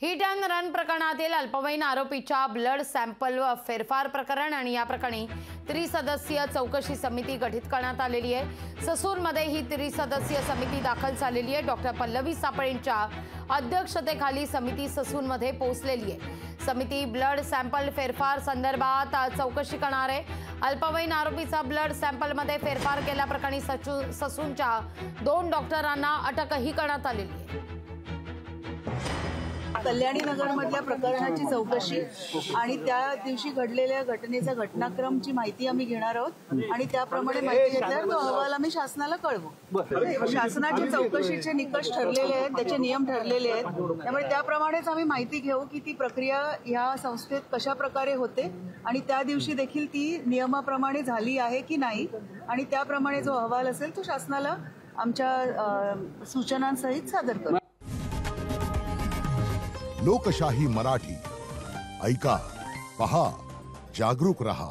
Hit and run प्रकरणातील अल्पवयीन आरोपीच्या ब्लड सॅम्पल फेरफार प्रकरण आणि या प्रकरणी त्रिसदस्यीय चौकशी समिती गठीत करण्यात आलेली आहे। ससूनमध्ये ही त्रिसदस्यीय समिती दाखल झालेली आहे। डॉक्टर पल्लवी सापळेंच्या अध्यक्षतेखाली समिती ससूनमध्ये पोहोचलेली आहे। समिती ब्लड सॅम्पल फेरफार संदर्भात चौकशी करणार आहे। अल्पवयीन आरोपीचा ब्लड सॅम्पलमध्ये फेरफार केल्याप्रकरणी ससूनच्या 2 डॉक्टरांना अटकही करण्यात आलेली आहे। कल्याणी नगर मधल्या प्रकरणाची चौकशी आणि त्या दिवशी घडलेल्या घटनेचा घटनाक्रमची माहिती आम्ही घेणार आहोत आणि त्याप्रमाणे माहिती घेतल्यावर तो अहवाल आम्ही शासनाला कळवू। शासनाच्या चौकशीचे निकष ठरलेले आहेत, त्याचे नियम ठरलेले आहेत, त्यामुळे त्याप्रमाणेच आम्ही माहिती घेऊ की ती प्रक्रिया या संस्थेत कशा प्रकारे होते आणि त्या दिवशी देखील ती नियमाप्रमाणे झाली आहे की नाही आणि त्याप्रमाणे जो अहवाल असेल तो शासनाला आमच्या सूचनांसहित सादर करू। लोकशाही मराठी ऐका, पहा, जागरूक रहा।